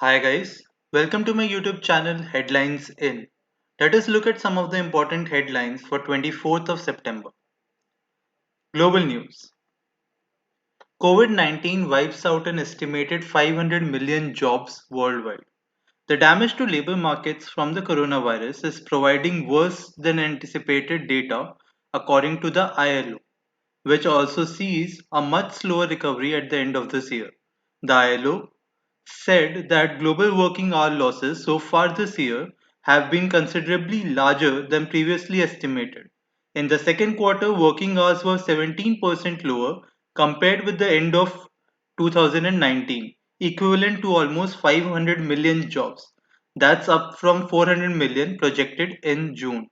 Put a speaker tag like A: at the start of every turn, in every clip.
A: Hi guys, welcome to my YouTube channel Headlines In. Let us look at some of the important headlines for 24th of September. Global news. COVID-19 wipes out an estimated 500 million jobs worldwide. The damage to labor markets from the coronavirus is providing worse than anticipated data according to the ILO, which also sees a much slower recovery at the end of this year. The ILO said that global working hour losses so far this year have been considerably larger than previously estimated. In the second quarter, working hours were 17% lower compared with the end of 2019, equivalent to almost 500 million jobs. That's up from 400 million projected in June.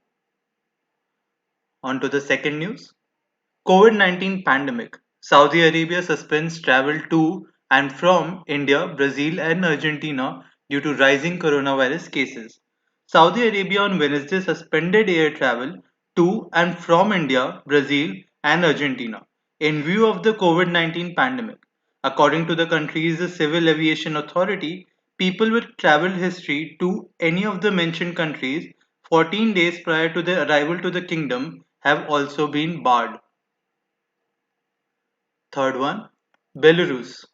A: On to the second news. COVID-19 pandemic. Saudi Arabia suspends travel to and from India, Brazil, and Argentina due to rising coronavirus cases. Saudi Arabia on Wednesday suspended air travel to and from India, Brazil, and Argentina in view of the COVID-19 pandemic. According to the country's Civil Aviation Authority, people with travel history to any of the mentioned countries 14 days prior to their arrival to the kingdom have also been barred. Third one, Belarus.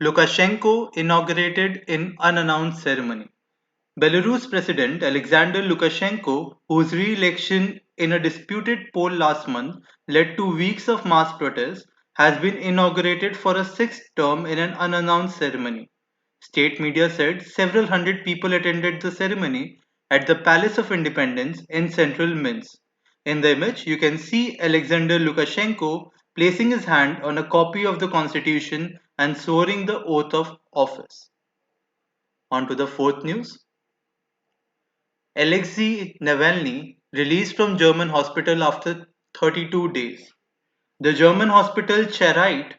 A: Lukashenko inaugurated in unannounced ceremony. Belarus President Alexander Lukashenko, whose re-election in a disputed poll last month led to weeks of mass protests, has been inaugurated for a sixth term in an unannounced ceremony. State media said several hundred people attended the ceremony at the Palace of Independence in central Minsk. In the image, you can see Alexander Lukashenko placing his hand on a copy of the constitution and swearing the oath of office. On to the fourth news. Alexei Navalny released from German hospital after 32 days. The German hospital Charite,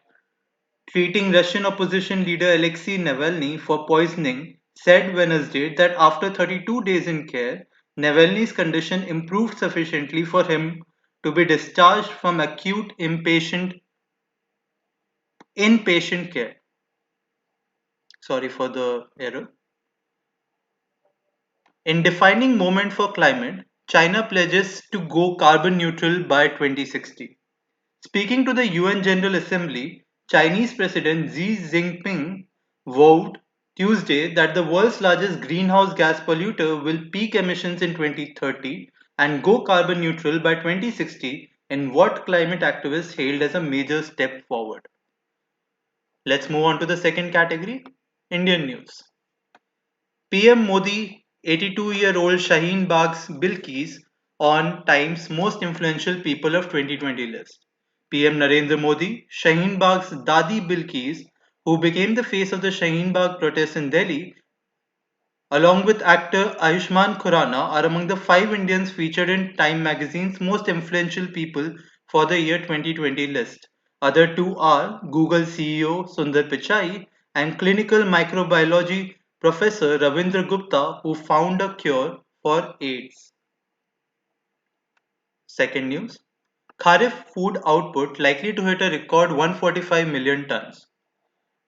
A: treating Russian opposition leader Alexei Navalny for poisoning, said Wednesday that after 32 days in care, Navalny's condition improved sufficiently for him to be discharged from acute inpatient care. Sorry for the error. In defining moment for climate, China pledges to go carbon neutral by 2060. Speaking to the UN General Assembly, Chinese President Xi Jinping vowed Tuesday that the world's largest greenhouse gas polluter will peak emissions in 2030 and go carbon neutral by 2060 in what climate activists hailed as a major step forward. Let's move on to the second category, Indian news. PM Modi, 82-year-old Shaheen Bagh's Bilkis on Time's Most Influential People of 2020 list. PM Narendra Modi, Shaheen Bagh's Dadi Bilkis, who became the face of the Shaheen Bagh protests in Delhi, along with actor Ayushmann Khurrana, are among the five Indians featured in Time magazine's Most Influential People for the year 2020 list. Other two are Google CEO Sundar Pichai and clinical microbiology professor Ravindra Gupta, who found a cure for AIDS. Second news. Kharif food output likely to hit a record 145 million tons.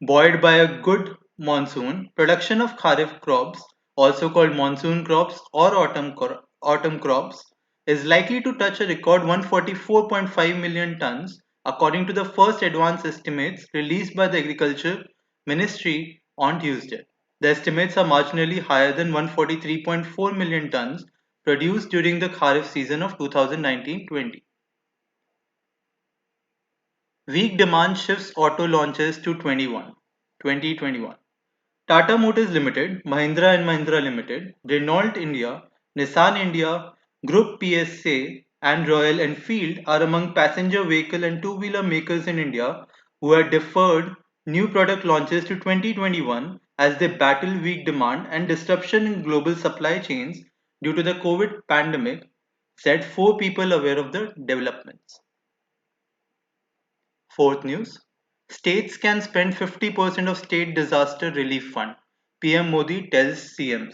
A: Buoyed by a good monsoon, production of kharif crops, also called monsoon crops or autumn crops, is likely to touch a record 144.5 million tons, according to the first advance estimates released by the Agriculture Ministry on Tuesday. The estimates are marginally higher than 143.4 million tons produced during the kharif season of 2019-20. Weak demand shifts auto launches to 2021. Tata Motors Limited, Mahindra and Mahindra Limited, Renault India, Nissan India, Group PSA, and Royal Enfield are among passenger vehicle and two-wheeler makers in India who had deferred new product launches to 2021 as they battle weak demand and disruption in global supply chains due to the COVID pandemic, said four people aware of the developments. Fourth news. States can spend 50% of state disaster relief fund, PM Modi tells CMs.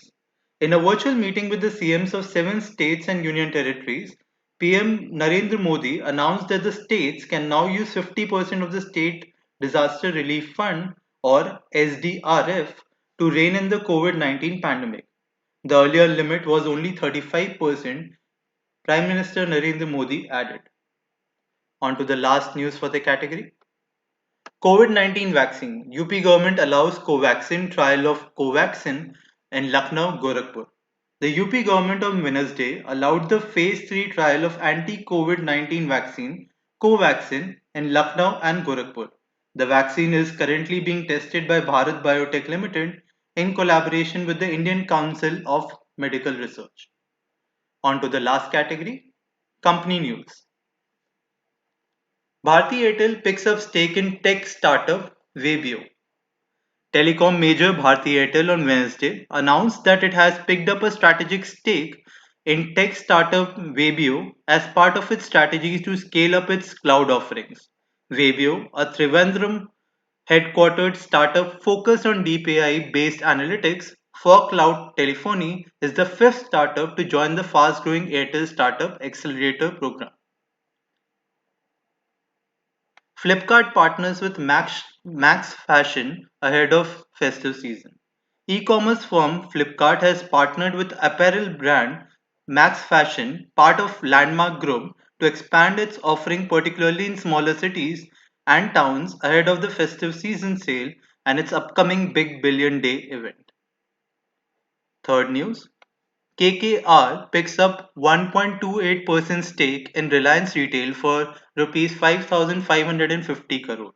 A: In a virtual meeting with the CMs of seven states and union territories, PM Narendra Modi announced that the states can now use 50% of the state disaster relief fund or SDRF to rein in the COVID-19 pandemic. The earlier limit was only 35%, Prime Minister Narendra Modi added. On to the last news for the category. COVID-19 vaccine. UP government allows Covaxin trial of Covaxin in Lucknow, Gorakhpur. The UP government on Wednesday allowed the phase 3 trial of anti-COVID-19 vaccine Covaxin in Lucknow and Gorakhpur. The vaccine is currently being tested by Bharat Biotech Limited in collaboration with the Indian Council of Medical Research. On to the last category, company news. Bharti Airtel picks up stake in tech startup Webio. Telecom major Bharti Airtel on Wednesday announced that it has picked up a strategic stake in tech startup Webio as part of its strategy to scale up its cloud offerings. Webio, a Trivandrum headquartered startup focused on deep AI based analytics for cloud telephony, is the fifth startup to join the fast growing Airtel Startup Accelerator program. Flipkart partners with Max Fashion ahead of festive season. E-commerce firm Flipkart has partnered with apparel brand Max Fashion, part of Landmark Group, to expand its offering particularly in smaller cities and towns ahead of the festive season sale and its upcoming Big Billion Day event. Third news, KKR picks up 1.28% stake in Reliance Retail for rupees 5,550 crore.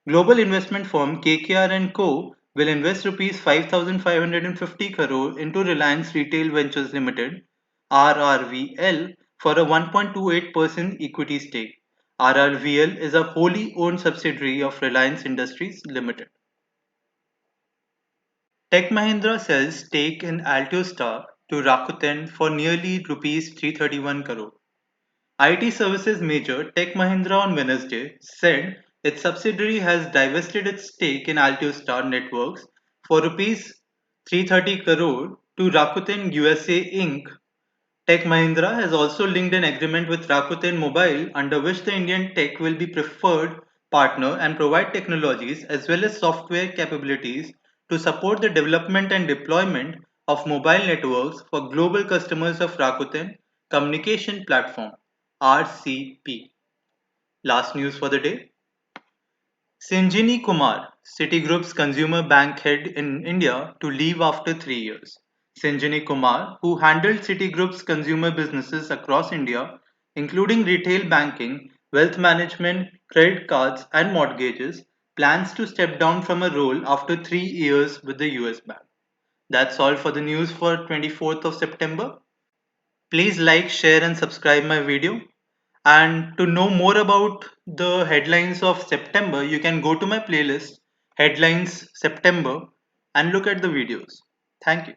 A: Global investment firm KKR and Co will invest rupees 5,550 crore into Reliance Retail Ventures Limited (RRVL) for a 1.28% equity stake. RRVL is a wholly owned subsidiary of Reliance Industries Limited. Tech Mahindra sells stake in Altiostar to Rakuten for nearly rupees 331 crore. IT services major Tech Mahindra on Wednesday said its subsidiary has divested its stake in Altiostar Networks for rupees 330 crore to Rakuten USA Inc. Tech Mahindra has also linked an agreement with Rakuten Mobile under which the Indian tech will be preferred partner and provide technologies as well as software capabilities to support the development and deployment of mobile networks for global customers of Rakuten Communication Platform RCP. Last news for the day. Sanjini Kumar, Citigroup's consumer bank head in India, to leave after 3 years. Sanjini Kumar, who handled Citigroup's consumer businesses across India, including retail banking, wealth management, credit cards, and mortgages, plans to step down from a role after 3 years with the US bank. That's all for the news for 24th of September. Please like, share, and subscribe my video. And to know more about the headlines of September, you can go to my playlist, Headlines September, and look at the videos. Thank you.